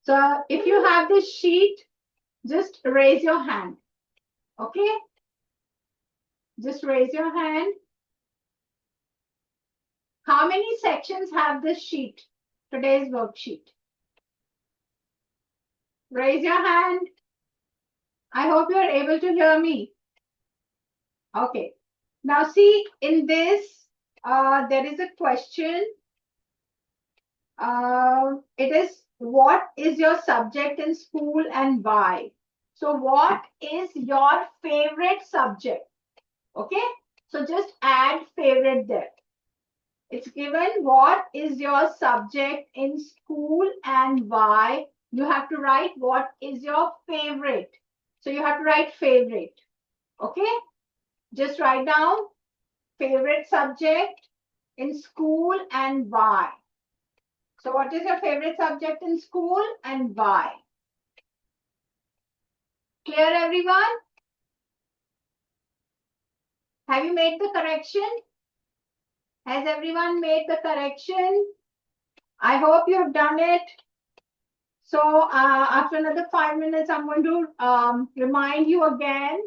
So if you have this sheet, just raise your hand. Okay? Just raise your hand. How many sections have this sheet? Today's worksheet. Raise your hand. I hope you are able to hear me. Okay. Now see, in this, there is a question. It is, what is your subject in school and why? So what is your favorite subject? Okay. So just add favorite there. It's given, what is your subject in school and why? You have to write what is your favorite. So you have to write favorite. Okay. Just write down favorite subject in school and why. So what is your favorite subject in school and why? Clear, everyone? Have you made the correction? Has everyone made the correction? I hope you have done it. So after another 5 minutes, I'm going to remind you again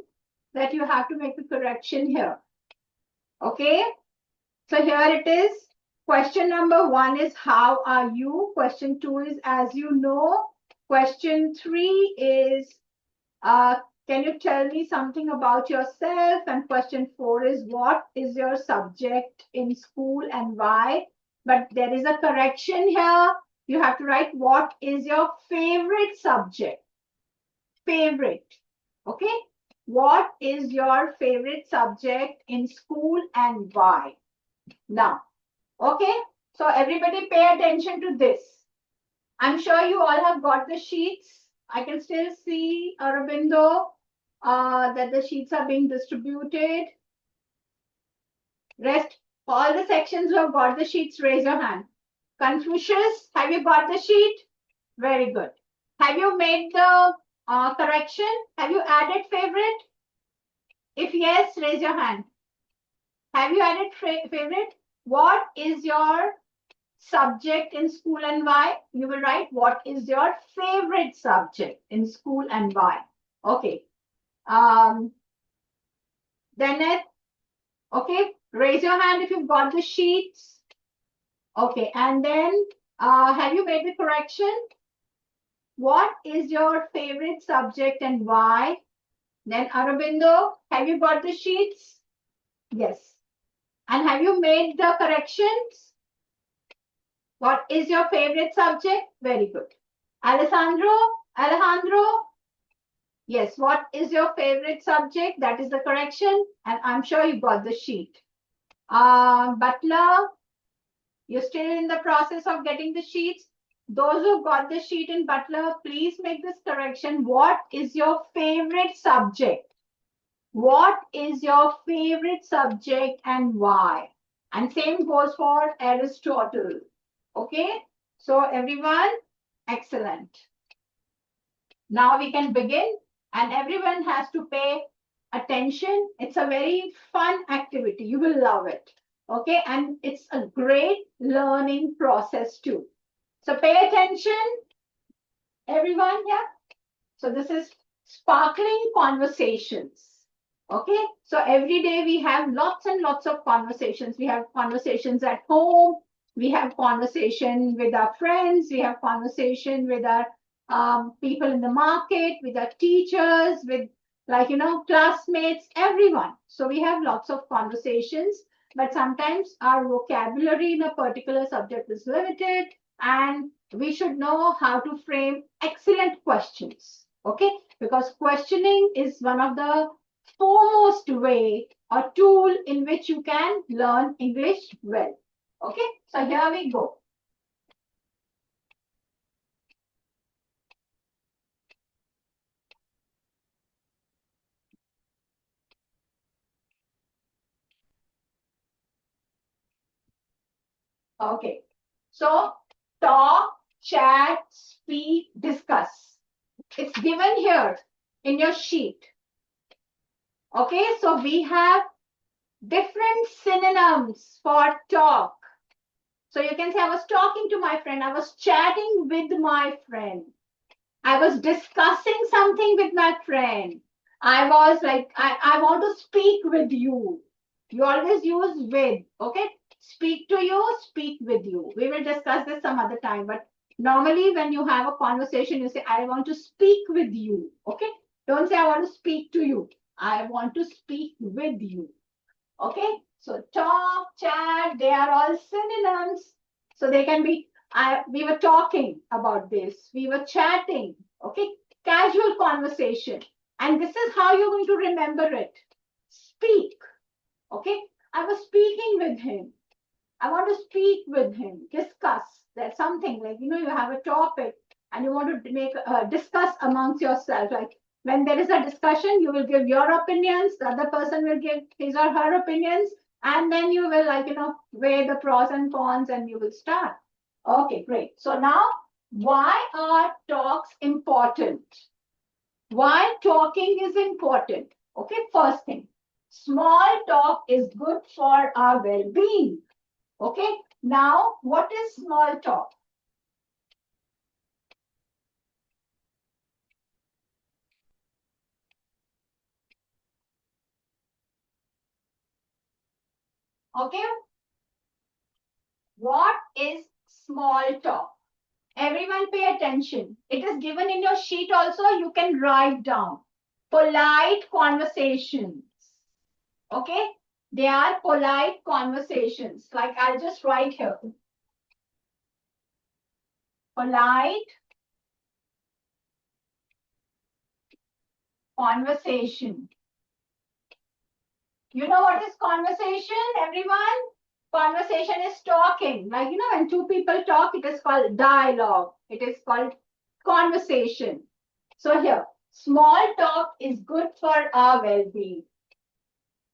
that you have to make the correction here. Okay? So here it is. Question number 1 is, how are you? Question 2 is, as you know. Question 3 is, can you tell me something about yourself? And question 4 is, what is your subject in school and why? But there is a correction here. You have to write, what is your favorite subject? Favorite. Okay? What is your favorite subject in school and why? Now, okay? So everybody pay attention to this. I'm sure you all have got the sheets. I can still see, Aurobindo, that the sheets are being distributed. Rest, all the sections who have got the sheets, raise your hand. Confucius, have you got the sheet? Very good. Have you made the correction? Have you added favorite? If yes, raise your hand. Have you added favorite? What is your subject in school and why? You will write, what is your favorite subject in school and why? Okay. Then it, okay, raise your hand if you've got the sheets. Okay, and then have you made the correction? What is your favorite subject and why? Then Aurobindo, have you got the sheets? Yes. And have you made the corrections? What is your favorite subject? Very good. Alejandro, yes, what is your favorite subject? That is the correction. And I'm sure you got the sheet. Butler, you're still in the process of getting the sheets. Those who got the sheet in Butler, please make this correction. What is your favorite subject? What is your favorite subject and why? And same goes for Aristotle. Okay, so everyone, excellent. Now we can begin, and everyone has to pay attention. It's a very fun activity. You will love it. Okay, and it's a great learning process too. So pay attention, everyone here. So this is sparkling conversations. Okay, so every day we have lots and lots of conversations. We have conversations at home. We have conversation with our friends. We have conversation with our people in the market, with our teachers, with, like, classmates, everyone. So we have lots of conversations, but sometimes our vocabulary in a particular subject is limited, and we should know how to frame excellent questions. Okay, because questioning is one of the foremost way or tool in which you can learn English well. Okay, so here we go. Okay, so talk, chat, speak, discuss. It's given here in your sheet. Okay, so we have different synonyms for talk. So you can say, I was talking to my friend, I was chatting with my friend. I was discussing something with my friend. I was like, I want to speak with you. You always use with, okay? Speak to you, speak with you. We will discuss this some other time. But normally, when you have a conversation, you say, I want to speak with you, okay? Don't say, I want to speak to you. I want to speak with you, okay? So, talk, chat, they are all synonyms. So, they can be we were talking about this, we were chatting, okay? Casual conversation. And this is how you're going to remember it. Speak, okay? I was speaking with him. I want to speak with him, discuss. There's something like, you have a topic and you want to make discuss amongst yourself. Like when there is a discussion, you will give your opinions, the other person will give his or her opinions, and then you will weigh the pros and cons and you will start. Okay, great. So now, why are talks important? Why talking is important? Okay, first thing, small talk is good for our well-being. Okay, now what is small talk? Okay, what is small talk? Everyone pay attention. It is given in your sheet also. You can write down. Polite conversations. Okay, they are polite conversations. Like I'll just write here. Polite conversation. You know what is conversation, everyone? Conversation is talking. Like, when two people talk, it is called dialogue. It is called conversation. So here, small talk is good for our well-being.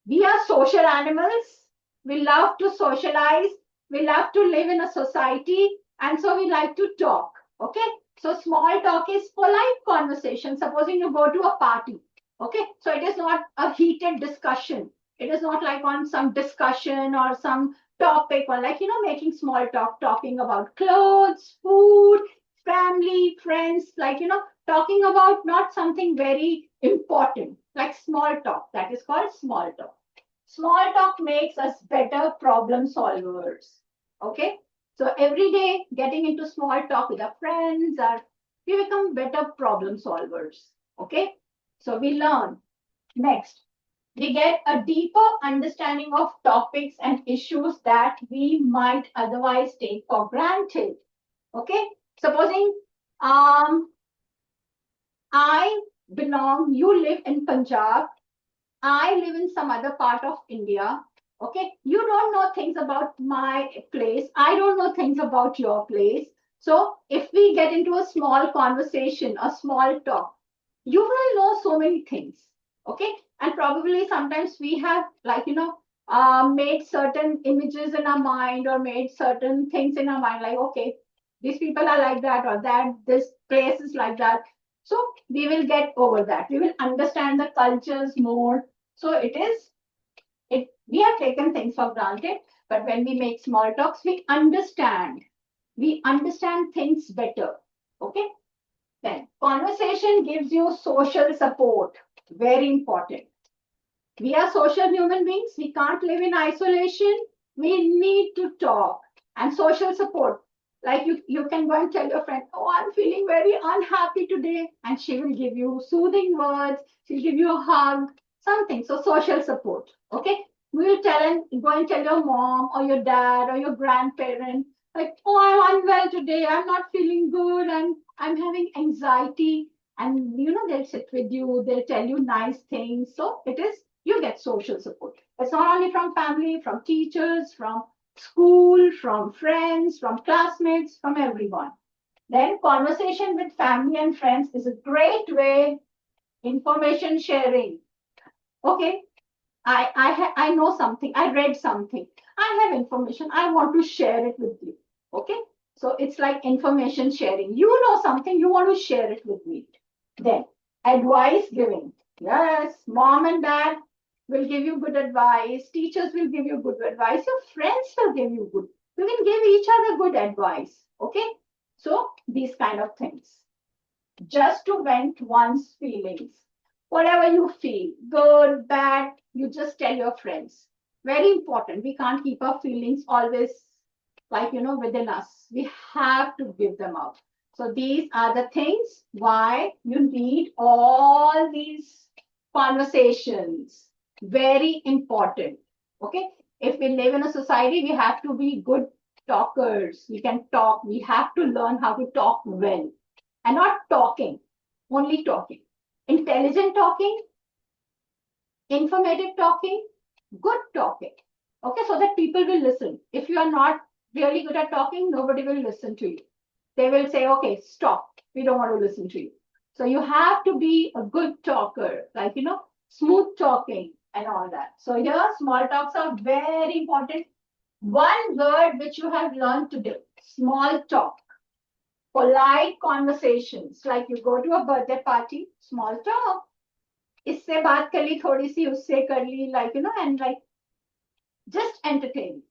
We are social animals. We love to socialize. We love to live in a society. And so we like to talk. Okay. So small talk is polite conversation. Supposing you go to a party. Okay. So it is not a heated discussion. It is not like on some discussion or some topic or like, making small talk, talking about clothes, food, family, friends, like, talking about not something very important, like small talk. That is called small talk. Small talk makes us better problem solvers. Okay. So every day getting into small talk with our friends, we become better problem solvers. Okay. So we learn. Next, we get a deeper understanding of topics and issues that we might otherwise take for granted. Okay. Supposing I you live in Punjab, I live in some other part of India. Okay. You don't know things about my place. I don't know things about your place. So if we get into a small conversation, a small talk, you will know so many things. Okay. And probably sometimes we have made certain images in our mind or made certain things in our mind, like, okay, these people are like that or that, this place is like that. So we will get over that. We will understand the cultures more. So we have taken things for granted, but when we make small talks, we understand. We understand things better. Okay. Then conversation gives you social support. Very important. We are social human beings. We can't live in isolation. We need to talk. And social support. Like you can go and tell your friend, oh, I'm feeling very unhappy today. And she will give you soothing words. She'll give you a hug, something. So social support. Okay. We will go and tell your mom or your dad or your grandparent, like, oh, I'm unwell today. I'm not feeling good. I'm having anxiety. And they'll sit with you, they'll tell you nice things. So you get social support. It's not only from family, from teachers, from school, from friends, from classmates, from everyone. Then conversation with family and friends is a great way. Information sharing. Okay, I know something. I read something. I have information. I want to share it with you. Okay, so it's like information sharing. You know something. You want to share it with me. Then advice giving. Yes, mom and dad will give you good advice. Teachers will give you good advice. Your friends will give you good. You can give each other good advice. Okay, so these kind of things. just to vent one's feelings. Whatever you feel, good, bad, you just tell your friends. Very important. We can't keep our feelings always like, within us. We have to give them out. So these are the things why you need all these conversations. Very important. Okay. If we live in a society, we have to be good talkers. We can talk. We have to learn how to talk well and not talking, only talking. Intelligent talking, informative talking, good talking. Okay, so that people will listen. If you are not really good at talking, nobody will listen to you. They will say, okay, stop. We don't want to listen to you. So you have to be a good talker, like, smooth talking and all that. So here, small talks are very important. One word which you have learned today, small talk. Polite conversations, like you go to a birthday party, small talk. इससे बात कर ली थोड़ी सी, उससे कर ली, like, and like just entertain.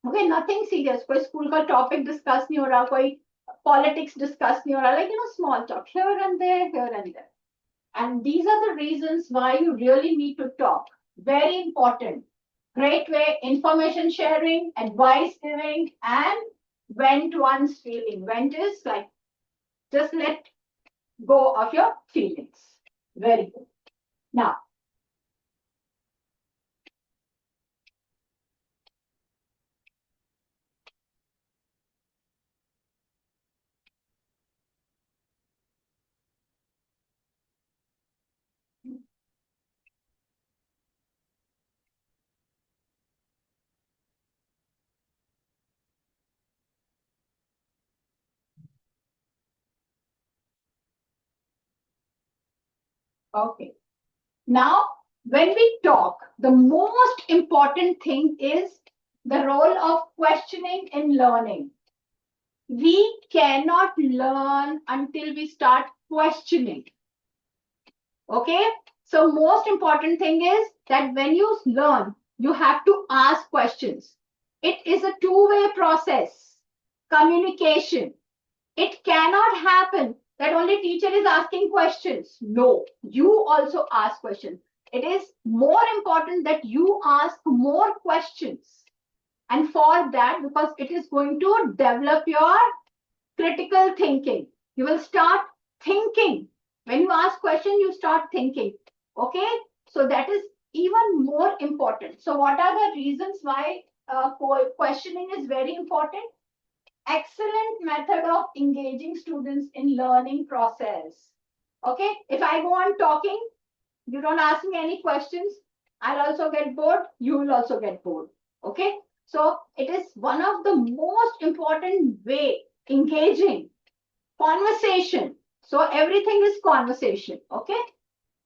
Okay, nothing serious. कोई school का topic discuss नहीं हो रहा, कोई politics discuss नहीं हो रहा, like, small talk here and there, here and there. And these are the reasons why you really need to talk. Very important. Great way, information sharing, advice giving, and vent one's feeling. Vent is like just let go of your feelings. Very good. Now, okay. Now, when we talk, the most important thing is the role of questioning in learning. We cannot learn until we start questioning. Okay? So, most important thing is that when you learn, you have to ask questions. It is a two-way process. Communication. It cannot happen that only teacher is asking questions. No, you also ask questions. It is more important that you ask more questions. And for that, because it is going to develop your critical thinking. You will start thinking. When you ask questions, you start thinking. Okay? So that is even more important. So what are the reasons why questioning is very important? Excellent method of engaging students in learning process. Okay, if I go on talking, you don't ask me any questions, I'll also get bored, you will also get bored. Okay, so it is one of the most important way engaging conversation. So everything is conversation. Okay,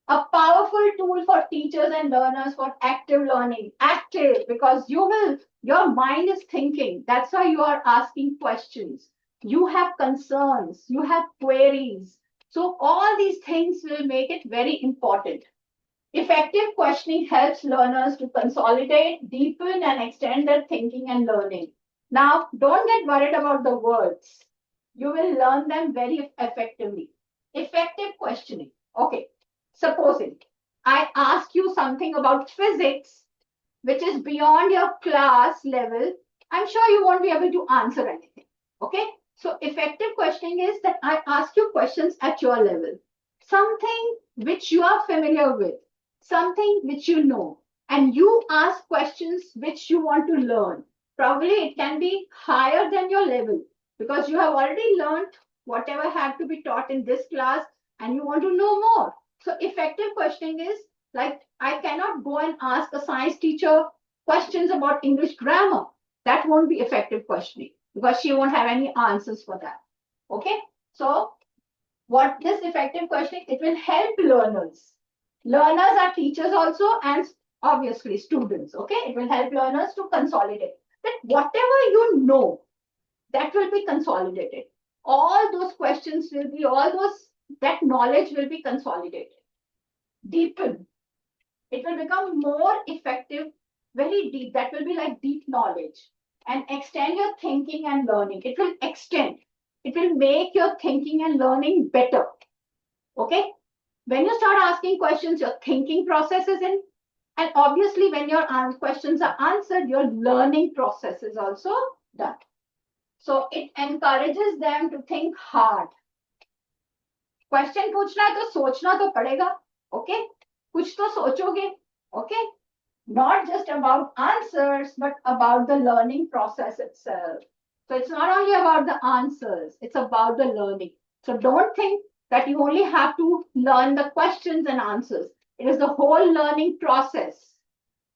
a powerful tool for teachers and learners for active learning. Active, because your mind is thinking. That's why you are asking questions. You have concerns, you have queries. So all these things will make it very important. Effective questioning helps learners to consolidate, deepen, and extend their thinking and learning. Now, don't get worried about the words. You will learn them very effectively. Effective questioning. Okay, supposing I ask you something about physics, which is beyond your class level, I'm sure you won't be able to answer anything. Okay, so effective questioning is that I ask you questions at your level, something which you are familiar with, something which you know, and you ask questions which you want to learn. Probably it can be higher than your level because you have already learned whatever had to be taught in this class and you want to know more. So effective questioning is like I cannot go and ask a science teacher questions about English grammar. That won't be effective questioning because she won't have any answers for that. Okay. So what this effective questioning, it will help learners. Learners are teachers also and obviously students. Okay. It will help learners to consolidate that whatever you know, that will be consolidated. All those questions will be, that knowledge will be consolidated. Deepen. It will become more effective, very deep. That will be like deep knowledge and extend your thinking and learning. It will extend. It will make your thinking and learning better. Okay? When you start asking questions, your thinking process is in. And obviously, when your questions are answered, your learning process is also done. So it encourages them to think hard. Question पूछना है तो सोचना तो पड़ेगा. Okay? कुछ तो सोचोगे. Okay? Not just about answers, but about the learning process itself. So it's not only about the answers, it's about the learning. So don't think that you only have to learn the questions and answers. It is the whole learning process,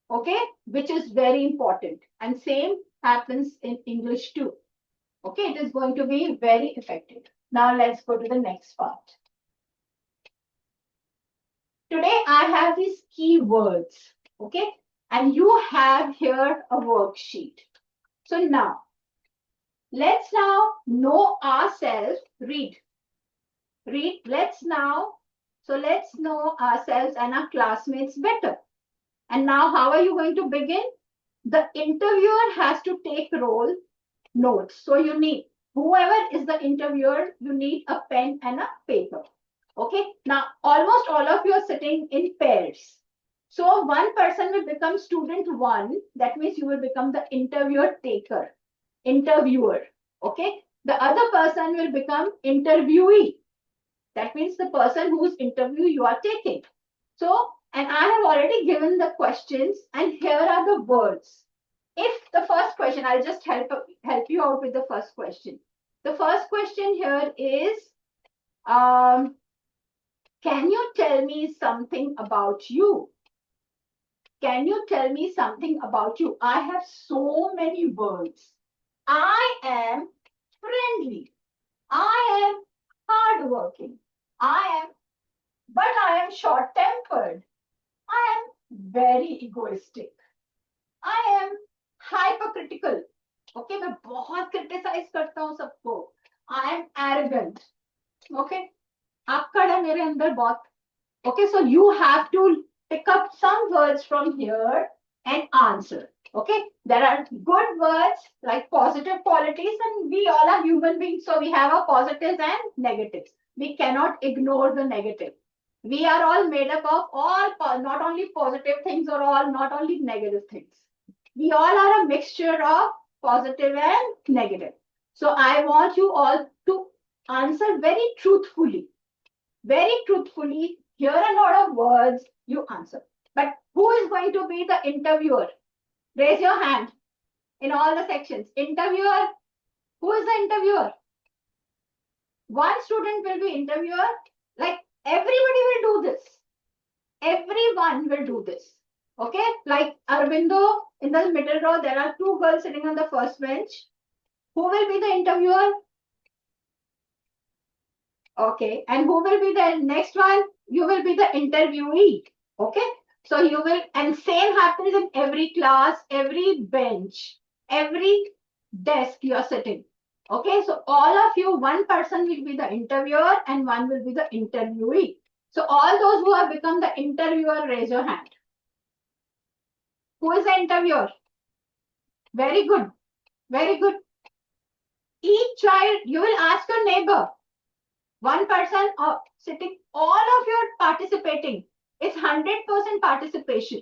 okay, which is very important. And same happens in English too. Okay, it is going to be very effective. Now let's go to the next part. Today I have these keywords, okay, and you have here a worksheet. So now, let's now know ourselves. Read. Let's know ourselves and our classmates better. And now, how are you going to begin? The interviewer has to take role notes. So you need, whoever is the interviewer, you need a pen and a paper. Okay. Now, almost all of you are sitting in pairs. So one person will become student one. That means you will become the interviewer. Okay. The other person will become interviewee. That means the person whose interview you are taking. So, and I have already given the questions, and here are the words. If the first question, I'll just help you out with the first question. The first question here is, can you tell me something about you? Can you tell me something about you? I have so many words. I am friendly. I am hardworking. But I am short-tempered. I am very egoistic. I am hypercritical. Okay, मैं बहुत criticize करता हूँ सबको. I am arrogant. Okay, आकड़ है मेरे अंदर बहुत. Okay, so you have to pick up some words from here and answer. Okay, there are good words like positive qualities, and we all are human beings, so we have our positives and negatives. We cannot ignore the negative. We are all made up of all, not only positive things or all, not only negative things. We all are a mixture of positive and negative. So I want you all to answer very truthfully. Very truthfully. Here are a lot of words, you answer. But who is going to be the interviewer? Raise your hand in all the sections. Interviewer. Who is the interviewer? One student will be interviewer. Like everybody will do this. Everyone will do this. Okay? Like Arvindo, in the middle row, there are two girls sitting on the first bench. Who will be the interviewer? Okay. And who will be the next one? You will be the interviewee. Okay? So you will, and same happens in every class, every bench, every desk you are sitting. Okay, so all of you, one person will be the interviewer and one will be the interviewee. So all those who have become the interviewer, raise your hand. Who is the interviewer? Very good. Very good. Each child, you will ask your neighbor. One person sitting, all of you are participating. It's 100% participation.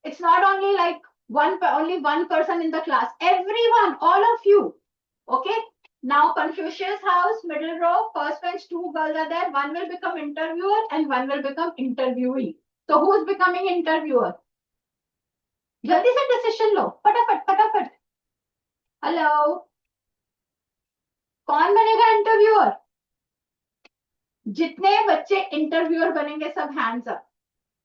It's not only like only one person in the class. Everyone, all of you. Okay. Now Confucius house, middle row, first bench, two girls are there. One will become interviewer and one will become interviewee. So who's becoming interviewer? जल्दी से decision लो, फटाफट फटाफट. Hello, कौन बनेगा interviewer? जितने बच्चे interviewer बनेंगे सब hands up.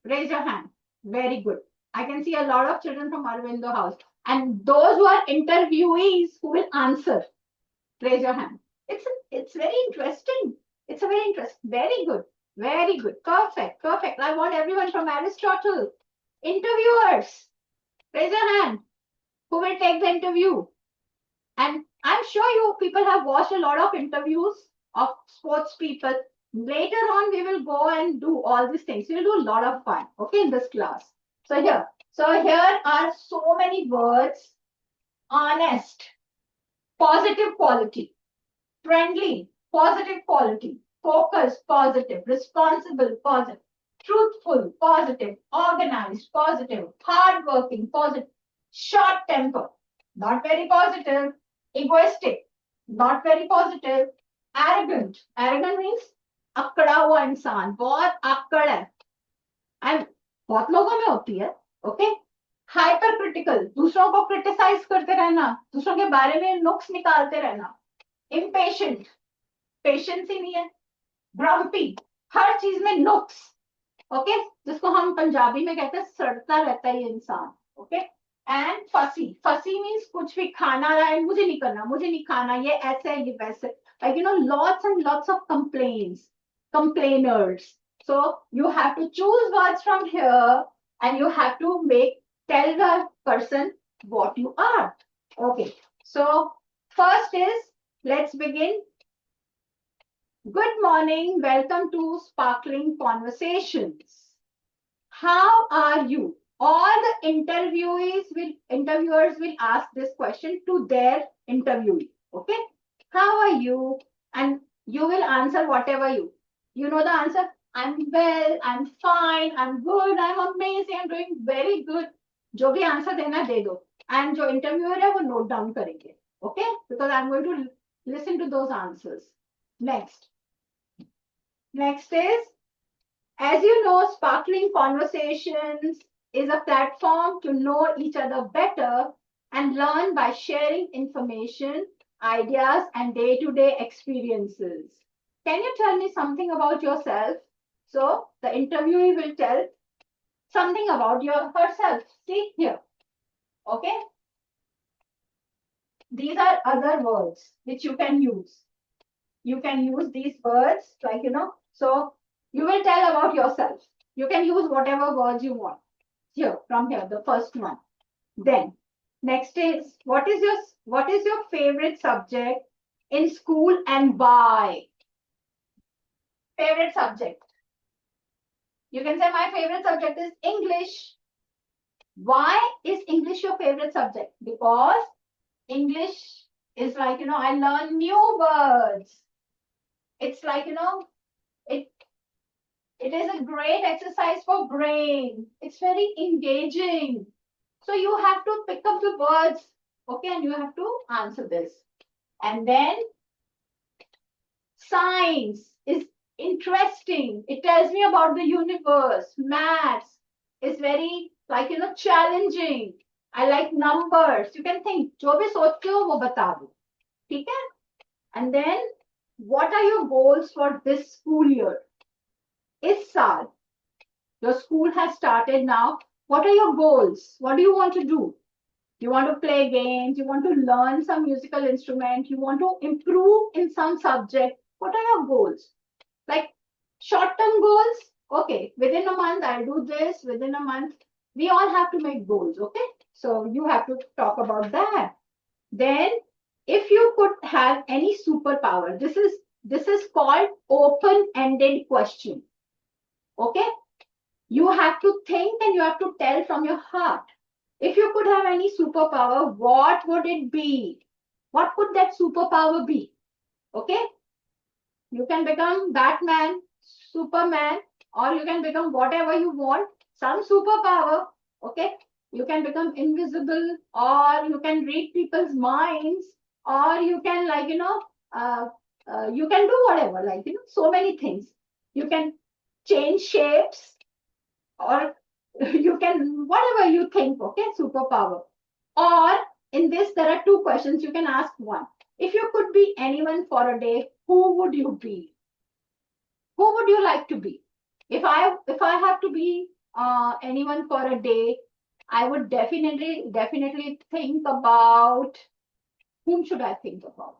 Raise your hand. Very good. I can see a lot of children from Arvindo house. And those who are interviewees who will answer, raise your hand. It's very interesting. It's a very interesting. Very good. Very good. Perfect. Perfect. I want everyone from Aristotle. Interviewers, raise your hand. Who will take the interview? And I'm sure you people have watched a lot of interviews of sports people. Later on, we will go and do all these things. We'll do a lot of fun, okay, in this class. So here are so many words. Honest, positive quality. Friendly, positive quality. Focused, positive. Responsible, positive. Truthful, positive. Organized, positive. Hardworking, positive. Short temper, not very positive. Egoistic, not very positive. Arrogant means अकड़ा हुआ इंसान, बहुत अक्कड़ है and बहुत लोगों में होती है. Okay. Hyper critical, दूसरों को क्रिटिसाइज करते रहना, दूसरों के बारे में नुक्स निकालते रहना. इम्पेशेंट, पेशेंस ही नहीं है. ग्रम्पी, हर चीज में नुक्स. ओके. जिसको हम पंजाबी में कहते हैं सड़ता रहता है ये इंसान. ओके. एंड फसी, फसी मीन्स कुछ भी खाना रहा है, मुझे नहीं करना, मुझे नहीं खाना, ये ऐसे है, ये वैसे. Like lots and lots of complaints, complainers. So you have to choose words from here and you have to tell the person what you are. Okay. So first is, let's begin. Good morning. Welcome to Sparkling Conversations. How are you? All the interviewers will ask this question to their interviewee. Okay. How are you? And you will answer whatever you know the answer. I'm well, I'm fine, I'm good, I'm amazing, I'm doing very good. जो भी answer देना दे दो. And जो interviewer है वो note down करेंगे. Okay? Because I'm going to listen to those answers. Next is, as you know, Sparkling Conversations is a platform to know each other better and learn by sharing information, ideas, and day-to-day experiences. Can you tell me something about yourself? So the interviewee will tell something about herself. See here. Okay. These are other words which you can use. You can use these words like, so you will tell about yourself. You can use whatever words you want. Here, from here, the first one. Then, next is, what is your favorite subject in school and why? Favorite subject. You can say my favorite subject is English. Why is English your favorite subject? Because English is like, I learn new words. It's like, it is a great exercise for brain. It's very engaging. So you have to pick up the words, okay, and you have to answer this. And then science is interesting. It tells me about the universe. Maths is very like, challenging. I like numbers. You can think, जो भी सोचते हो वो बता दो. ठीक है? And then, what are your goals for this school year? इस साल, your school has started now. What are your goals? What do you want to do? You want to play games, you want to learn some musical instrument, you want to improve in some subject. What are your goals? Like short-term goals, okay, within a month I'll do this, within a month. We all have to make goals, okay? So you have to talk about that. Then, if you could have any superpower, this is called open-ended question. Okay? You have to think and you have to tell from your heart. If you could have any superpower, what would it be? What could that superpower be? Okay? You can become Batman, Superman, or you can become whatever you want, some superpower. Okay? You can become invisible, or you can read people's minds, or you can you can do whatever, so many things. You can change shapes, or you can, whatever you think, okay, superpower. Or in this, there are two questions. You can ask one. If you could be anyone for a day, who would you be? Who would you like to be? If I have to be anyone for a day, I would definitely think about, whom should I think about?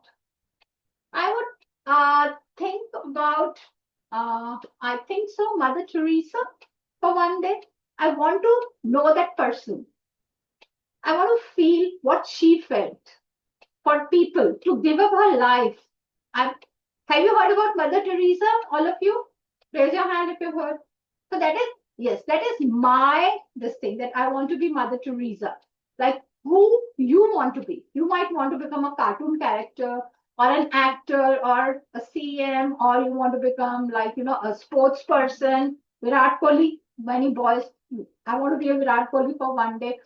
I would think about, I think so, Mother Teresa for one day. I want to know that person. I want to feel what she felt for people, to give up her life. Have you heard about Mother Teresa, all of you? Raise your hand if you've heard. So that is, yes, that is this thing, that I want to be Mother Teresa. Like who you want to be. You might want to become a cartoon character, or an actor or a CM, or you want to become like, a sports person, Virat Kohli, many boys, I want to be a Virat Kohli for one day,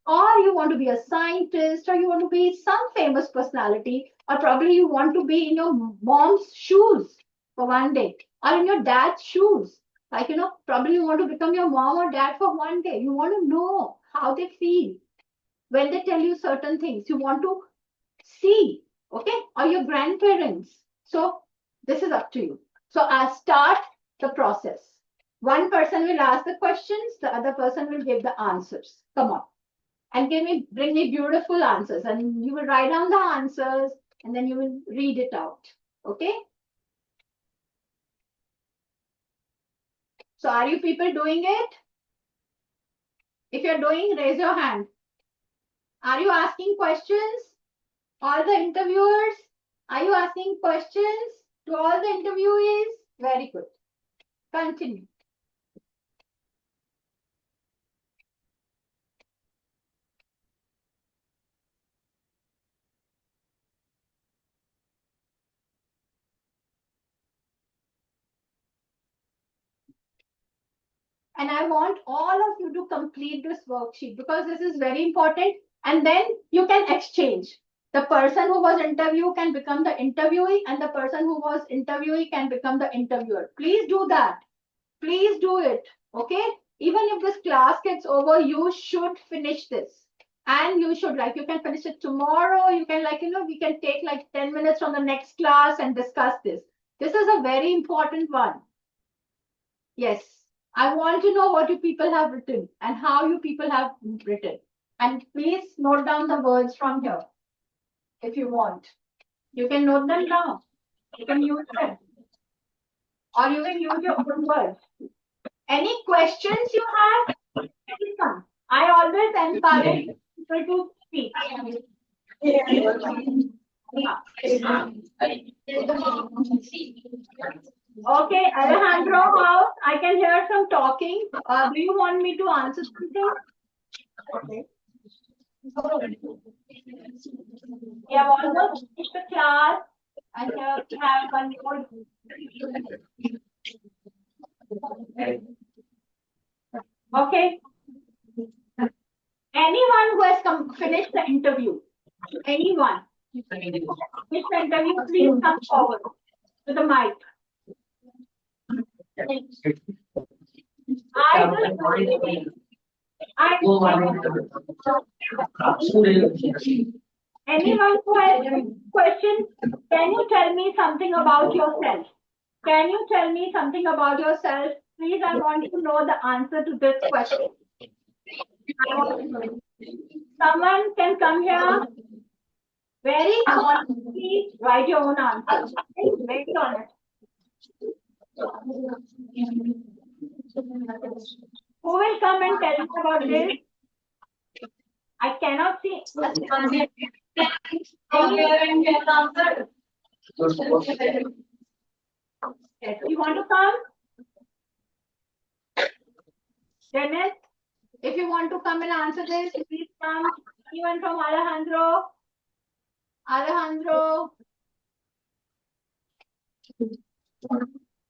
or you want to be a scientist, or you want to be some famous personality, or probably you want to be in your mom's shoes for one day, or in your dad's shoes. Like, probably you want to become your mom or dad for one day. You want to know how they feel when they tell you certain things. You want to see, okay, or your grandparents. So this is up to you. So I start the process. One person will ask the questions, the other person will give the answers. Come on. And bring me beautiful answers. And you will write down the answers and then you will read it out. Okay? So are you people doing it? If you're doing, raise your hand. Are you asking questions? All the interviewers, are you asking questions to all the interviewees? Very good. Continue. And I want all of you to complete this worksheet because this is very important. And then you can exchange. The person who was interviewed can become the interviewee, and the person who was interviewee can become the interviewer. Please do that. Please do it. Okay? Even if this class gets over, you should finish this. And you should, like, you can finish it tomorrow. You can, like, we can take like 10 minutes from the next class and discuss this. This is a very important one. Yes. I want to know what you people have written and how you people have written. And please note down the words from here if you want. You can note them down. You can use them. Or you can use your own words. Any questions you have? Please come. I always encourage people to speak. Okay, Alejandro House, I can hear some talking. Do you want me to answer something? Okay. We have almost finished the class, and here we have one more. Okay. Anyone who has finished the interview, anyone finished the interview, please come forward to the mic. Anyone who has questions, can you tell me something about yourself? Can you tell me something about yourself? Please, I want to know the answer to this question. Someone can come here. Very honestly, write your own answer. Very honest. Who will come and tell me about this? I cannot see. Yes, you want to come? Dennis, if you want to come and answer this, please come. Anyone from Alejandro? Alejandro.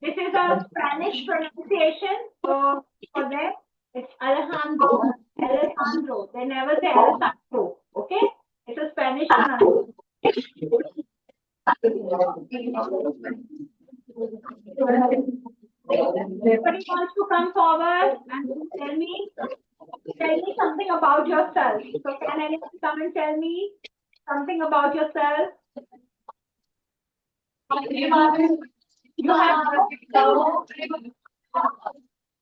This is a Spanish pronunciation. So for them, it's Alejandro. Alejandro. They never say Alejandro. Okay? It's a Spanish pronunciation. Everybody wants to come forward and tell me something about yourself. So can anyone come and tell me something about yourself?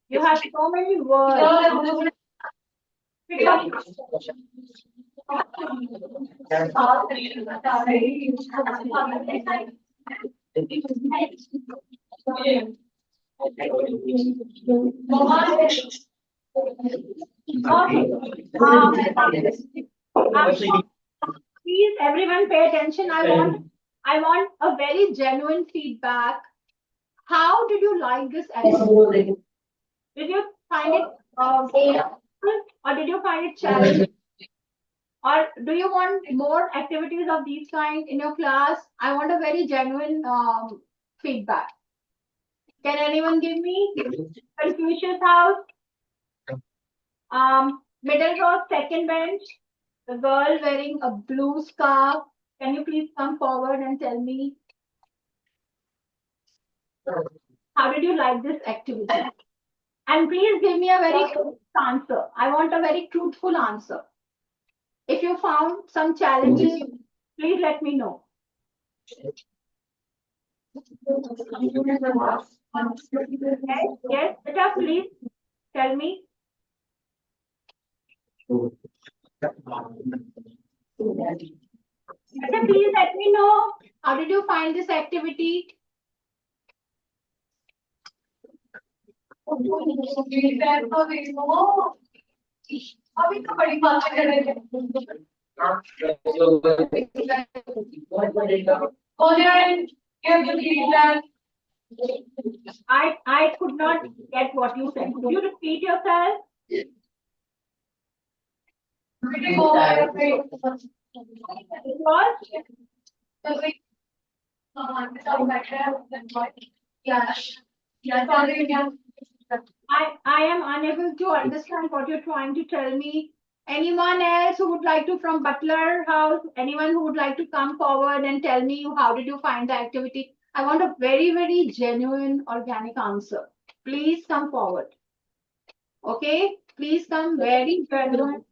You have so many words. Please, everyone, pay attention. I want a very genuine feedback. How did you like this episode? Did you find it or did you find it challenging? Or do you want more activities of these kind in your class? I want a very genuine feedback. Can anyone give me? Confucius House, middle row, second bench, the girl wearing a blue scarf. Can you please come forward and tell me how did you like this activity? And please give me a very truthful answer. I want a very truthful answer. If you found some challenges, please let me know. Yes, Beta, please tell me. Beta, please let me know. How did you find this activity? अभी तो बड़ी बात कर रहे हैं I could not get what you said. Could you repeat yourself? I am unable to understand what you're trying to tell me. Anyone else who would like to from Butler House? Anyone who would like to come forward and tell me how did you find the activity? I want a very, very genuine, organic answer. Please come forward. Okay? Please come very genuine.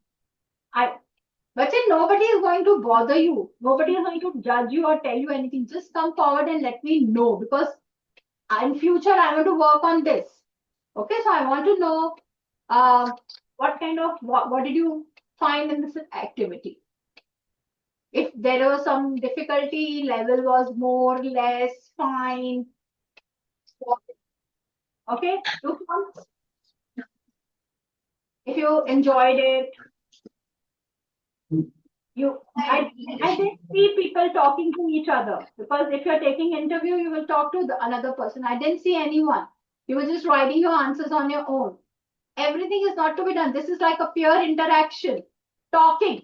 But nobody is going to bother you. Nobody is going to judge you or tell you anything. Just come forward and let me know because in future I want to work on this. Okay, so I want to know what kind of what did you find in this activity? If there was some difficulty, level was more, less, fine. Okay, if you enjoyed it, I didn't see people talking to each other because if you're taking interview, you will talk to another person. I didn't see anyone. You were just writing your answers on your own. Everything is not to be done. This is like a peer interaction, talking.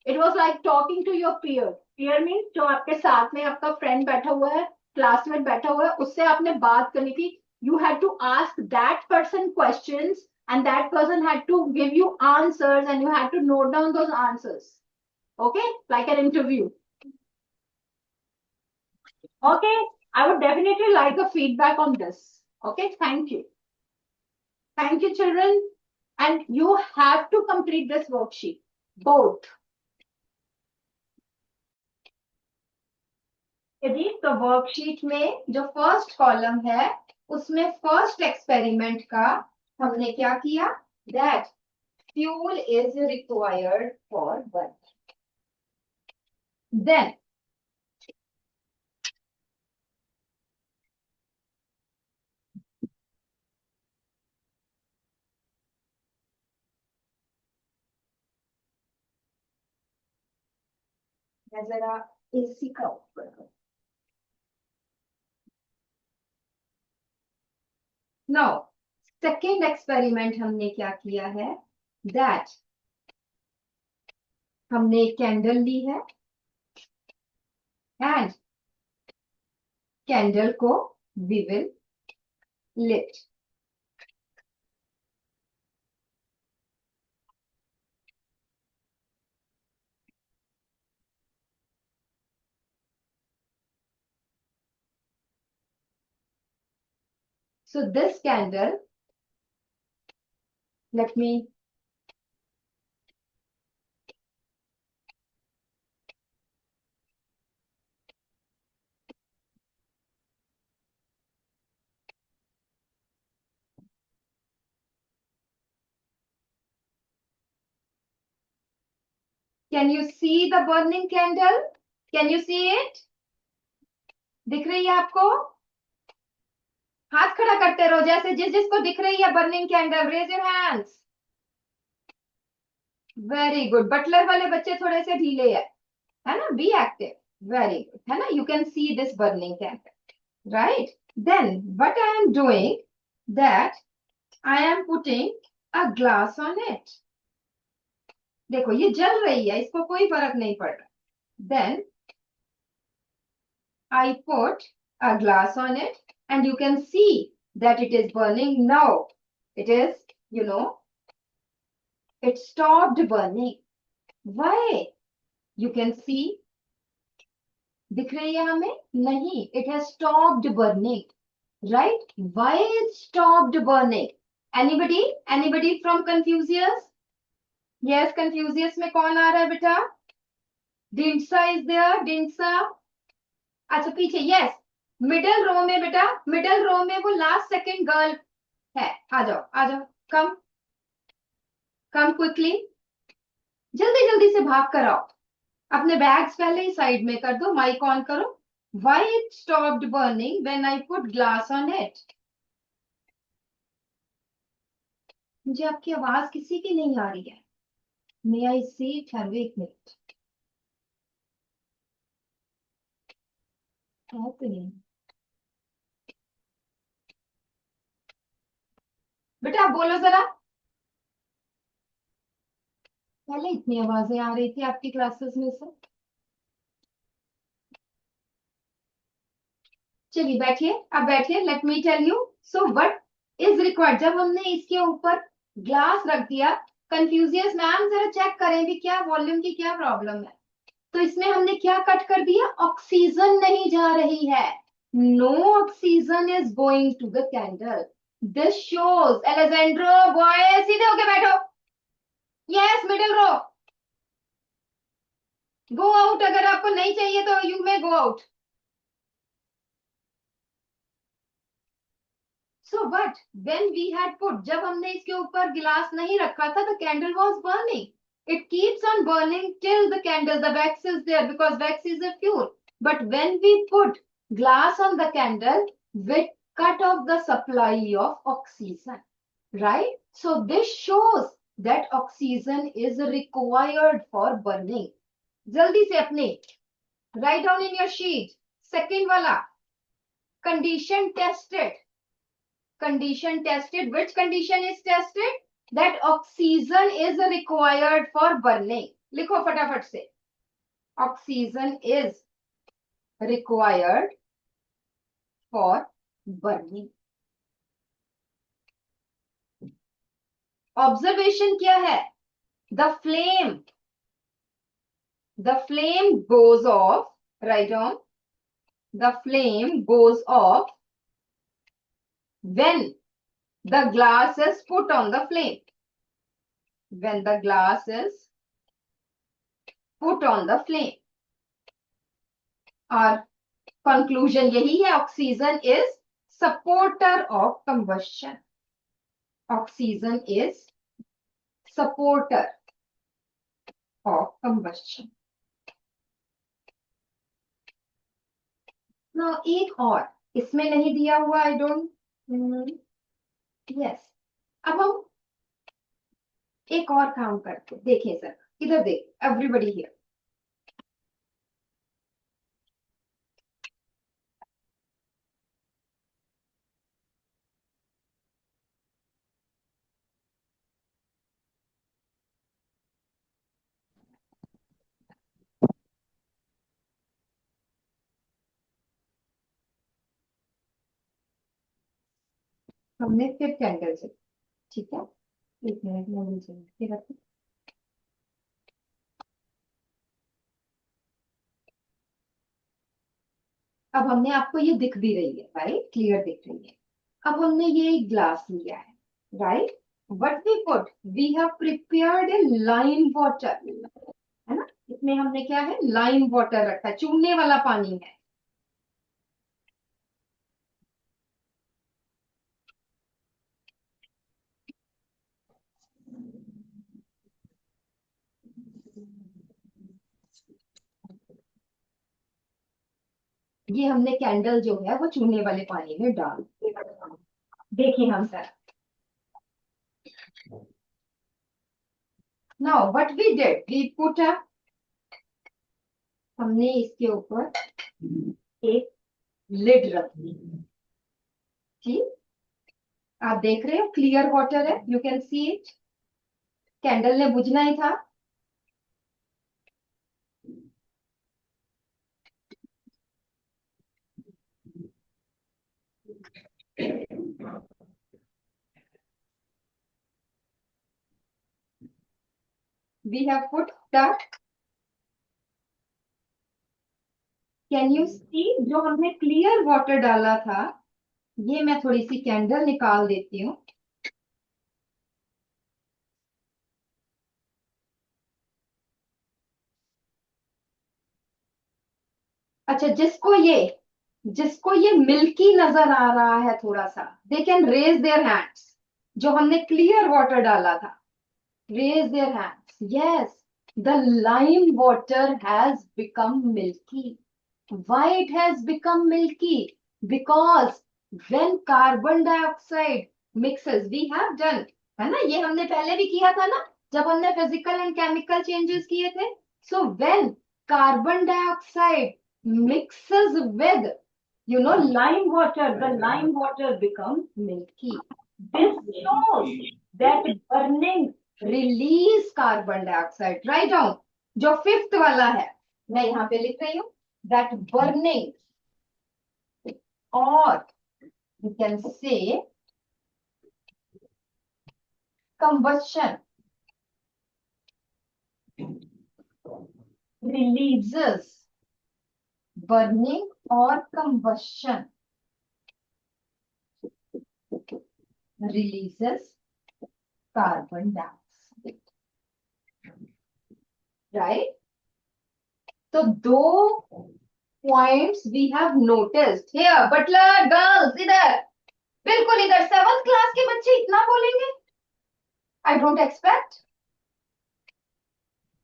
It was like talking to your peer. Peer means जो आपके साथ में आपका friend बैठा हुआ है, classmate बैठा हुआ है, उससे आपने बात करनी थी. You had to ask that person questions, and that person had to give you answers, and you had to note down those answers. Okay, like an interview. Okay, I would definitely like a feedback on this. Okay, thank you. Thank you, children. And you have to complete this worksheet, both. यदि तो worksheet में जो first column है उसमें first experiment का हमने क्या किया that fuel is required for burn then मैं जरा एसी का ऊपर नाउ सेकेंड एक्सपेरिमेंट हमने क्या किया है दैट हमने एक कैंडल ली है एंड कैंडल को we will lit so this candle let me Can you see the burning candle? Can you see it? दिख रही है आपको? हाथ खड़ा करते रहो जैसे जिसको दिख रही है burning candle. Raise your hands. Very good. बटलर वाले बच्चे थोड़े से ढीले है ना? Be active. Very good. है ना? You can see this burning candle. Right? Then what I am doing that I am putting a glass on it. देखो ये जल रही है, इसको कोई फर्क नहीं पड़ रहा. Then I put a glass on it and you can see that it is burning now. It is, you know, it stopped burning. Why? You can see. दिख रही है हमें? नहीं. It has stopped burning. Right? Why it stopped burning? Anybody? Anybody from Confucius? Yes, Confucius में कौन आ रहा है बेटा? Dinsa is there. Dinsa. अच्छा पीछे. Yes. मिडल रो में बेटा, मिडल रो में वो लास्ट सेकंड गर्ल है. आ जाओ आ जाओ. कम कम क्विकली. जल्दी जल्दी से भाग कर आओ. अपने बैग्स पहले ही साइड में कर दो. माइक ऑन करो. Why it stopped burning when I put glass on it? मुझे आपकी आवाज किसी की नहीं आ रही है. May I see? ठहरो एक मिनट. है तो नहीं बेटा, आप बोलो जरा. पहले इतनी आवाजें आ रही थी आपकी क्लासेस में से. चलिए बैठिए. अब बैठिए. Let me tell you. So what is required. जब हमने इसके ऊपर ग्लास रख दिया. कंफ्यूजियस मैम जरा चेक करें भी क्या वॉल्यूम की क्या प्रॉब्लम है. तो इसमें हमने क्या कट कर दिया? ऑक्सीजन नहीं जा रही है. No oxygen is going to the candle. This shows. Alejandro boy सीधे होके बैठो. Yes middle row. Go out. अगर आपको नहीं चाहिए तो you may go out. So what when we had put. जब हमने इसके ऊपर गिलास नहीं रखा था, the candle was burning. It keeps on burning till the candle, the wax is there because wax is a fuel. But when we put glass on the candle, we cut off the supply of oxygen. Right? So this shows that oxygen is required for burning. जल्दी से अपने write down in your sheet. Second वाला condition tested. Condition tested. Which condition is tested? That oxygen is required for burning. लिखो फटाफट से. Oxygen is required for burning. Observation क्या है? The flame goes off. Write down. The flame goes off when the glass is put on the flame. When the glass is put on the flame. Our conclusion यही है. Oxygen is supporter of combustion. Oxygen is supporter of combustion. Now एक और इसमें नहीं दिया हुआ. I don't. Yes. अब हम एक और काम करते. देखें सर, इधर देख. Everybody here. हमने फिर कैंडल से. ठीक है. एक मिनट में मुझे रखो. अब हमने आपको ये दिख भी रही है. राइट? क्लियर दिख रही है. अब हमने ये एक ग्लास लिया है. Right? What we put? We have prepared a lime water. है ना? इसमें हमने क्या है? लाइम वाटर रखा है. चूने वाला पानी है. ये हमने कैंडल जो है वो चूने वाले पानी में डाल. देखिए हम sir. Now what we did? We put a. हमने इसके ऊपर एक लिड रख दी. ठीक. आप देख रहे हो क्लियर वाटर है. You can see it. Candle ने बुझना ही था. we have put the, can you see, जो हमने clear water डाला था, ये मैं थोड़ी सी कैंडल निकाल देती हूँ. अच्छा, जिसको ये मिल्की नजर आ रहा है थोड़ा सा, they can raise their hands. जो हमने क्लियर वाटर डाला था, raise their hands. Yes, the lime water has become milky. Why it has become milky? Because when carbon dioxide mixes, we have done, है ना, ये हमने पहले भी किया था ना, जब हमने physical and chemical changes किए थे. So when carbon dioxide mixes with, lime water, the lime water becomes milky. This shows that burning release carbon dioxide. Write down. जो fifth वाला है, मैं यहाँ पे लिख रही हूँ. That burning, or you can say combustion, releases, burning or combustion releases carbon dioxide. Right? So दो points we have noticed here. Butler girls, इधर, बिल्कुल इधर. 7th class के बच्चे इतना बोलेंगे? I don't expect.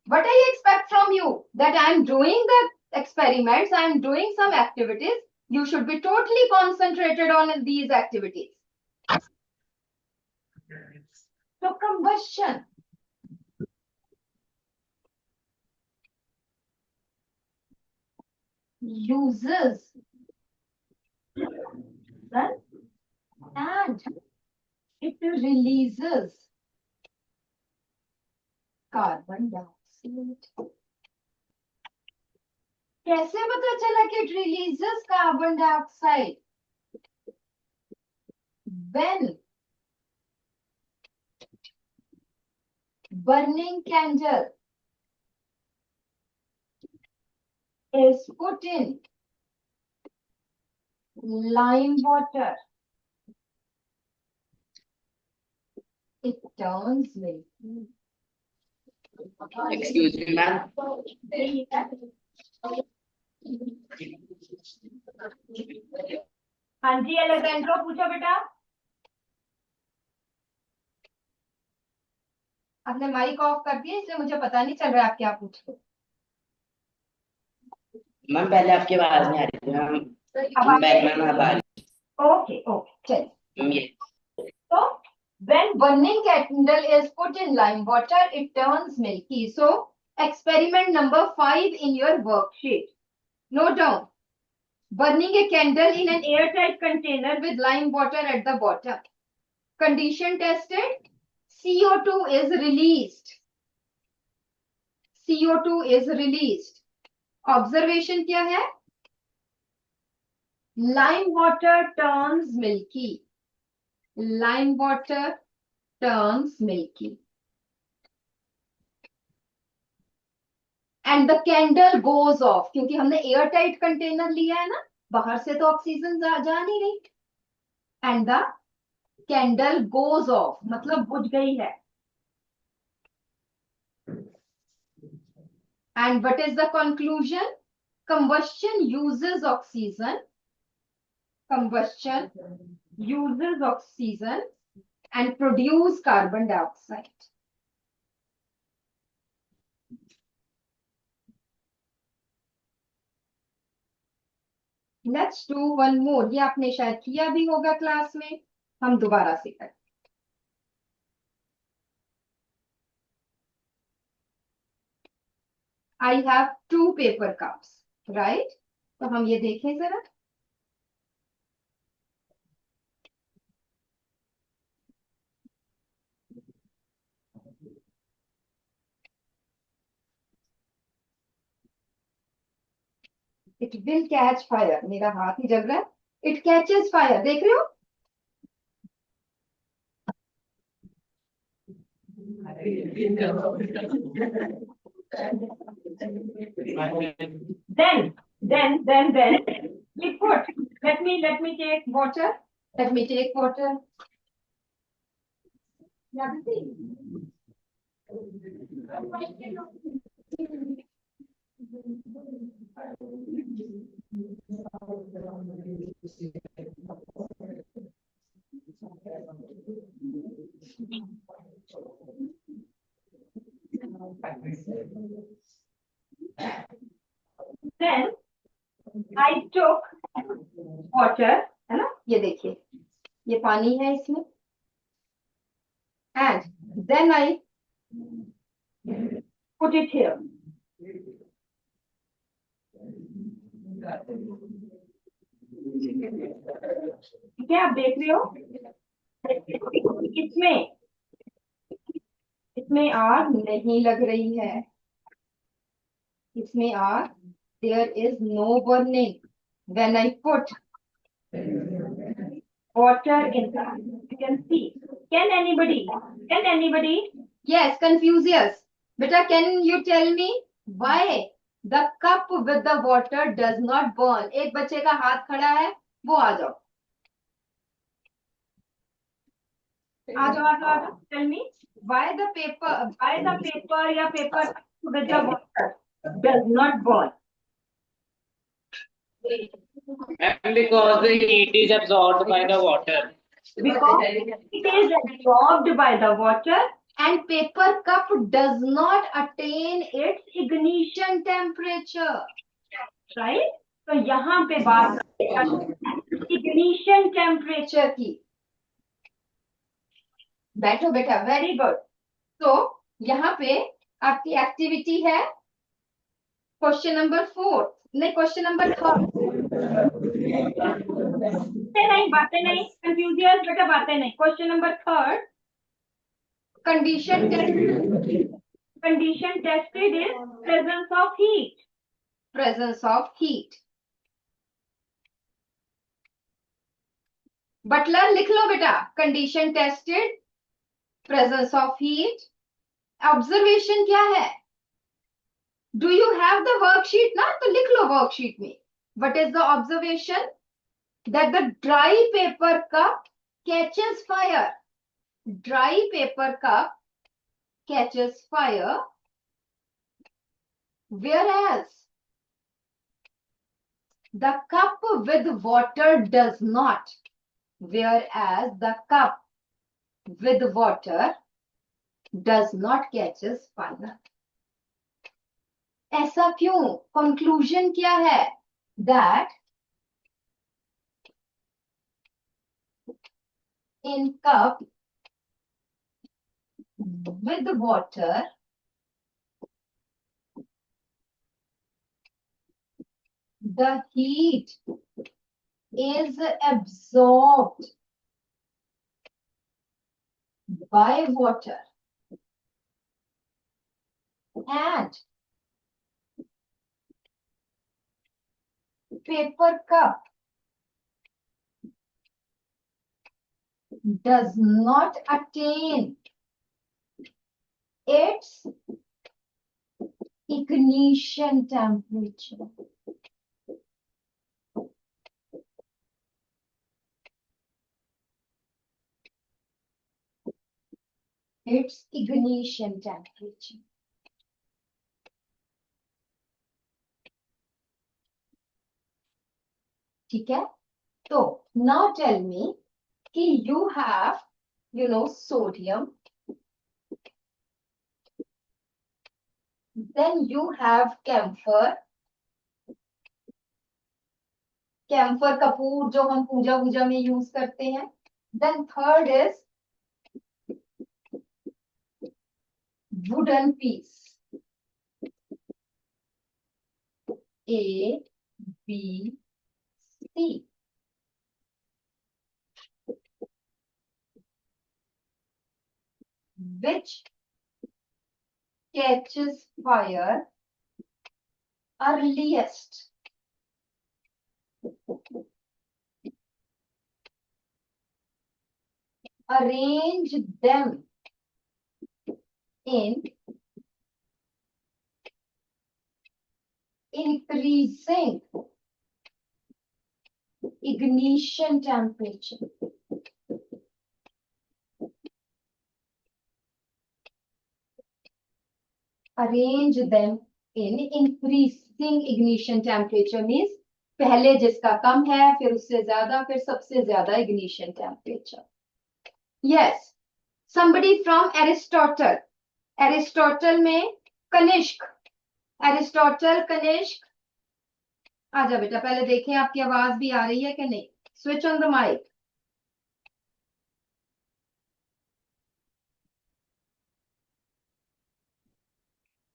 What I expect from you, that I am doing the experiments, I am doing some activities. You should be totally concentrated on these activities. So combustion. Uses and it releases carbon dioxide. कैसे पता चला कि it releases carbon dioxide? When burning candle is put in lime water, it turns milky. Excuse me, ma'am. हाँ जी, Alessandro पूछो बेटा. आपने mic off कर दिया, इसलिए मुझे पता नहीं चल रहा है आप क्या पूछ रहे हो. मैम पहले आपकी आवाज नहीं आ रही थी मैम. बैक मैम अब आ रही. ओके चलिए. मैम ये So when burning candle is put in lime water, it turns milky. So experiment number 5 in your worksheet. Note down. Burning a candle in an airtight container with lime water at the bottom. Condition tested. CO2 is released. CO2 is released. Observation क्या है? Lime water turns milky. Lime water turns milky. And the candle goes off. क्योंकि हमने airtight container लिया है ना, बाहर से तो ऑक्सीजन जा नहीं रही. And the candle goes off, मतलब बुझ गई है. And what is the conclusion? Combustion uses oxygen. Combustion uses oxygen and produce carbon dioxide. Let's do one more. ये आपने शायद किया भी होगा क्लास में. हम दोबारा से करें. I have 2 paper cups, right? तो हम ये देखें जरा. It will catch fire. मेरा हाथ ही जल रहा है. It catches fire. देख रहे हो? Then we put, let me take water. Let me take water. Then I took water, है ना? ये देखिए, ये पानी है इसमें. And then I put it here. ठीक है, आप देख रहे हो? इसमें आग नहीं लग रही है. इसमें आग, there is no burning when I put water in that. You can see. Can anybody? Yes, Confucius. Beta, can you tell me why the cup with the water does not burn? एक बच्चे का हाथ खड़ा है, वो आ जाओ. आ जाओ. Tell me why the paper या paper with the water does not burn. And because the heat is absorbed by the water. Because it is absorbed by the water and paper cup does not attain its ignition temperature. Right? तो यहाँ पे बात ignition temperature की. बैठो बेटा, very good. तो यहाँ पे आपकी एक्टिविटी है क्वेश्चन नंबर 4, नहीं क्वेश्चन नंबर 3. बातें नहीं कंफ्यूजियस बेटा, बातें नहीं. Question number 3. Condition tested is presence of heat. Butler लिख लो बेटा. Condition tested, presence of heat. Observation क्या है? Do you have the worksheet ना? तो लिख लो worksheet में. What is the observation? That the dry paper cup catches fire. Dry paper cup catches fire, whereas the cup with water does not. Whereas the cup with water does not catches fire. ऐसा क्यों? Conclusion क्या है? That in cup with water, the heat is absorbed by water and paper cup does not attain its ignition temperature. Its ignition temperature. ठीक है? तो now tell me कि you have, sodium. Then you have camphor. Camphor Kapoor जो हम पूजा में use करते हैं. Then third is wooden piece. A, B, C. Which catches fire earliest? Arrange them in increasing ignition temperature. Arrange them in increasing ignition temperature means पहले जिसका कम है, फिर उससे ज्यादा, फिर सबसे ज्यादा ignition temperature. Yes, somebody from Aristotle. Aristotle में कनिष्क. Aristotle कनिष्क. आजा बेटा, पहले देखें आपकी आवाज भी आ रही है कि नहीं. Switch on the mic.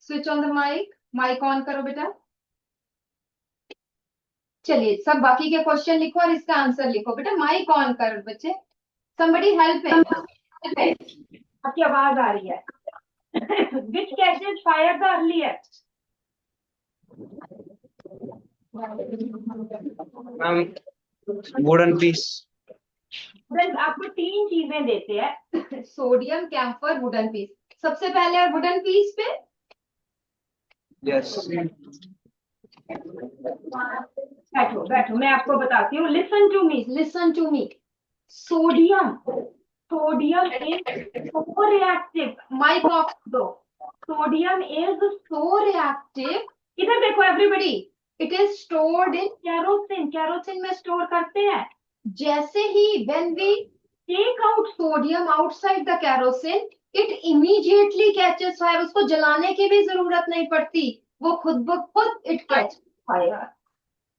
Switch on the mic. Mic on करो बेटा. चलिए, सब बाकी के क्वेश्चन लिखो और इसका आंसर लिखो. बेटा माइक ऑन करो बच्चे. Somebody help me. आपकी आवाज आ रही है. Which catches fire the earliest? Wooden piece. आपको 3 चीजें देते हैं. Sodium, camphor, wooden piece. सबसे पहले वुडन पीस पे. यस. बैठो बैठो, मैं आपको बताती हूँ. Listen to me, listen to me. Sodium, sodium is so reactive. Mic off दो. Sodium is so reactive. इधर देखो everybody. It is stored in kerosene. Kerosene में स्टोर करते हैं. जैसे ही when we take out sodium outside the kerosene, it immediately catches fire. उसको जलाने की भी जरूरत नहीं पड़ती, वो खुद ब खुद it catches fire.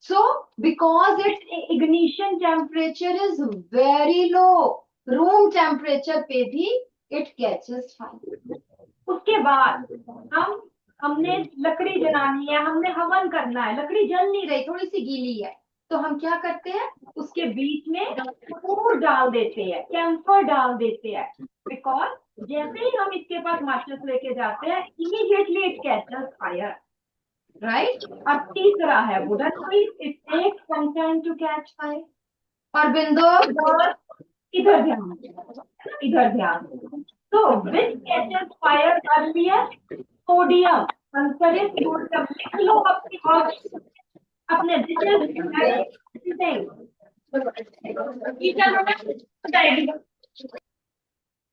So because its ignition temperature is very low, room temperature पे भी it catches fire. उसके बाद हमने लकड़ी जलानी है, हमने हवन करना है. लकड़ी जल नहीं रही, थोड़ी सी गीली है, तो हम क्या करते हैं, उसके बीच में कपूर डाल देते हैं, कैम्फर डाल देते हैं. बिकॉज जैसे ही हम इसके पास माचिस लेके जाते हैं, immediately it catches fire. Right. और तीसरा है wooden piece. It takes some time to catch fire. और बिंदु, इधर ध्यान, इधर ध्यान. तो which catches fire earliest? Sodium. Answer is sodium. लिख लो अपनी ऑप्शन, अपने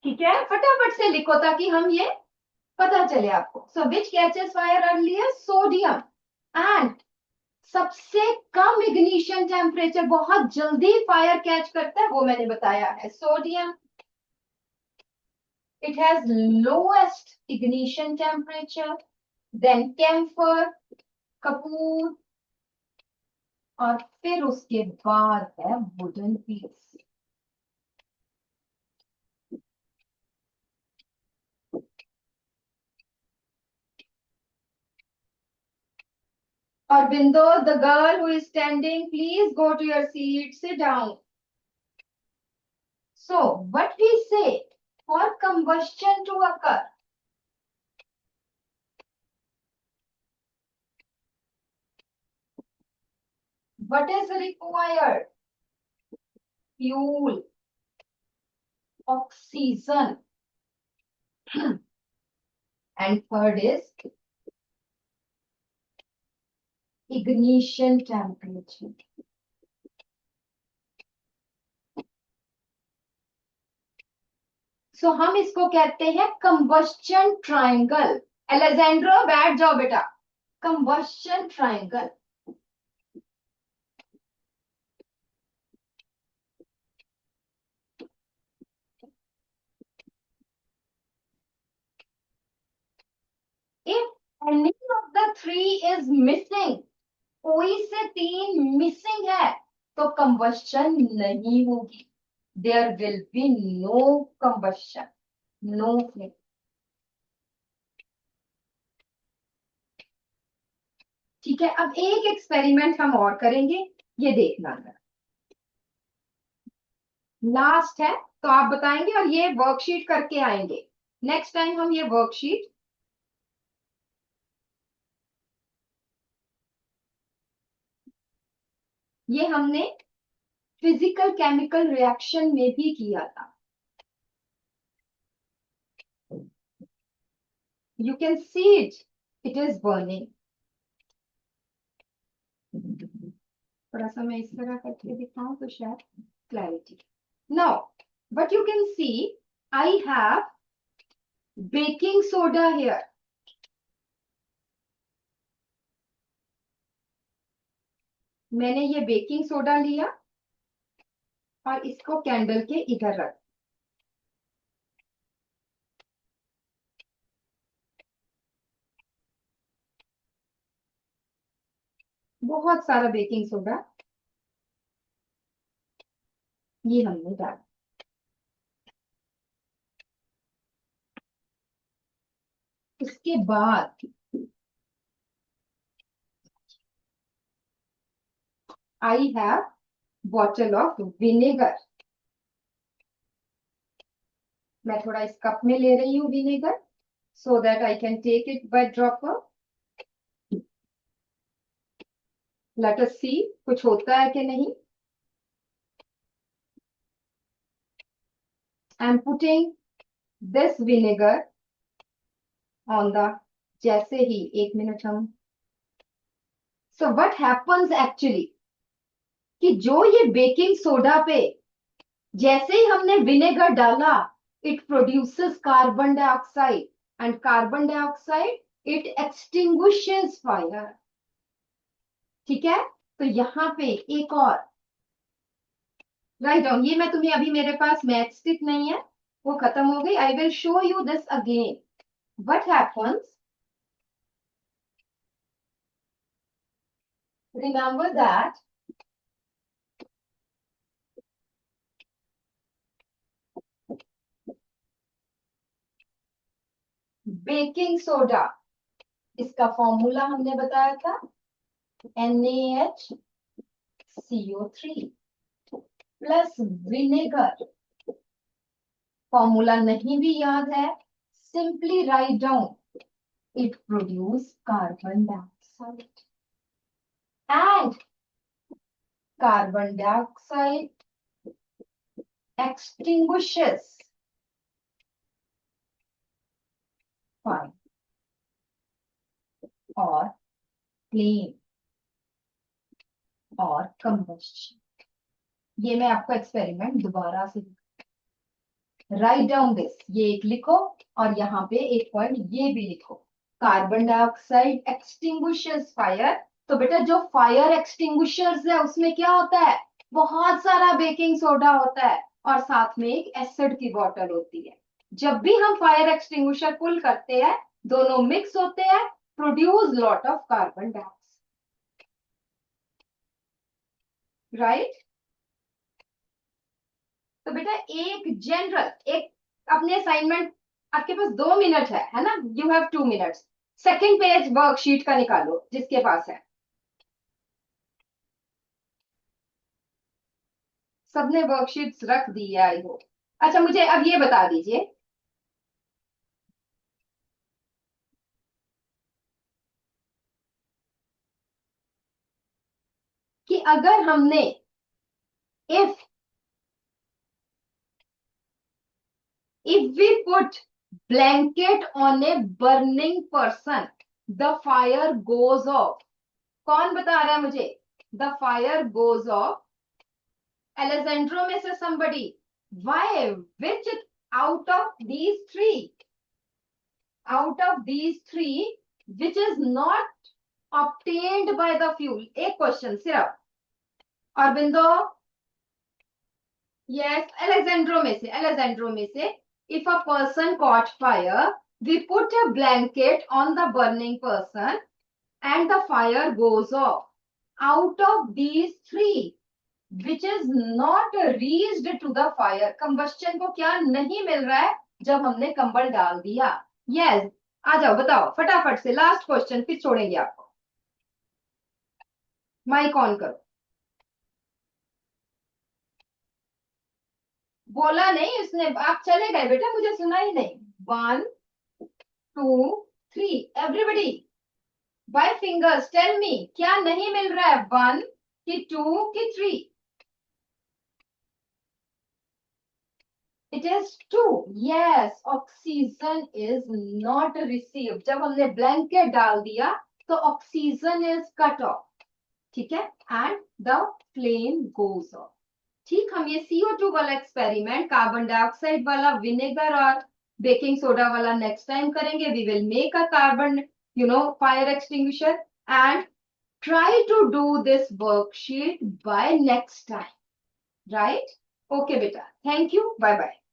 ठीक है. फटाफट से लिखो ताकि हम ये पता चले आपको. So which catches fire earliest? Sodium. And सबसे कम इग्निशन टेम्परेचर, बहुत जल्दी फायर कैच करता है, वो मैंने बताया है sodium. It has lowest ignition temperature, then camphor, कपूर, और फिर उसके बाद है वुडन पीस. और Bindu, the girl who is standing, please go to your seat, sit down. So what we say for combustion to occur, what is required? Fuel, oxygen, and third is ignition temperature. So हम इसको कहते हैं combustion triangle. Alessandro, बैठ जाओ बेटा. Combustion triangle. If any of the three is missing, कोई से 3 missing है, तो कंबस्शन नहीं होगी. There will be no combustion, no flame. ठीक है. अब एक एक्सपेरिमेंट हम और करेंगे, ये देखना है, लास्ट है, तो आप बताएंगे और ये वर्कशीट करके आएंगे. नेक्स्ट टाइम हम ये वर्कशीट ये हमने फिजिकल केमिकल रिएक्शन में भी किया था. You can see it. It is burning. थोड़ा सा मैं इस तरह करके दिखाऊं तो शायद clarity. Now, but you can see I have baking soda here. मैंने ये बेकिंग सोडा लिया और इसको कैंडल के इधर रख, बहुत सारा बेकिंग सोडा ये हमने डाला। उसके बाद I have bottle of vinegar. मैं थोड़ा इस कप में ले रही हूँ vinegar, so that I can take it by dropper. Let us see कुछ होता है कि नहीं. I am putting this vinegar on the, जैसे ही एक मिनट हम, so what happens actually कि जो ये बेकिंग सोडा पे जैसे ही हमने विनेगर डाला, it produces carbon dioxide, and carbon dioxide it extinguishes fire. ठीक है, तो यहाँ पे एक और राइट डाउन, ये मैं तुम्हें अभी, मेरे पास मैच स्टिक नहीं है, वो खत्म हो गई. I will show you this again. What happens, remember that baking soda, इसका फॉर्मूला हमने बताया था NaHCO3 प्लस विनेगर. फॉर्मूला नहीं भी याद है, simply write down, it produce carbon dioxide, and carbon dioxide extinguishes fire or flame और combustion. ये मैं आपको एक्सपेरिमेंट दोबारा से, राइट डाउन दिस, ये एक लिखो और यहाँ पे एक पॉइंट ये भी लिखो, कार्बन डाइऑक्साइड एक्सटिंग्विशर्स फायर. तो बेटा जो फायर एक्सटिंग्विशर्स है उसमें क्या होता है, बहुत सारा बेकिंग सोडा होता है और साथ में एक एसिड की बॉटल होती है. जब भी हम फायर एक्सटिंग्विशर पुल करते हैं, दोनों मिक्स होते हैं, produce lot of carbon dioxide, right. तो बेटा एक जनरल, एक अपने असाइनमेंट, आपके पास 2 मिनट है ना, you have 2 minutes. Second page worksheet का निकालो जिसके पास है. सबने वर्कशीट्स रख दी है आई होप. अच्छा मुझे अब ये बता दीजिए कि अगर हमने if we put blanket on a burning person, the fire goes off. कौन बता रहा है मुझे, the fire goes off. Alessandro में से somebody, why, which out of these three, which is not obtained by the fuel. एक question सिर्फ, Aurobindo, yes, Alessandro में से, if a person caught fire, we put a blanket on the burning person and the fire goes off. Out of these three, which is not reached to the fire, combustion को क्या नहीं मिल रहा है जब हमने कंबल डाल दिया. yes, आ जाओ बताओ फटाफट से, लास्ट क्वेश्चन फिर छोड़ेंगे आपको. माइक ऑन करो. बोला नहीं उसने, आप चले गए बेटा, मुझे सुना ही नहीं. 1 2 3 everybody by fingers tell me, क्या नहीं मिल रहा है, 1 कि 2 कि 3. It is true. Yes, oxygen is not received. जब हमने blanket डाल दिया तो oxygen is cut off. ठीक है? And the flame goes off. ठीक, हम ये CO2 वाला एक्सपेरिमेंट कार्बन डाइऑक्साइड वाला विनेगर और बेकिंग सोडा वाला नेक्स्ट टाइम करेंगे. We will make a carbon fire extinguisher and try to do this worksheet by next time. Right? Okay, beta. Thank you. Bye bye.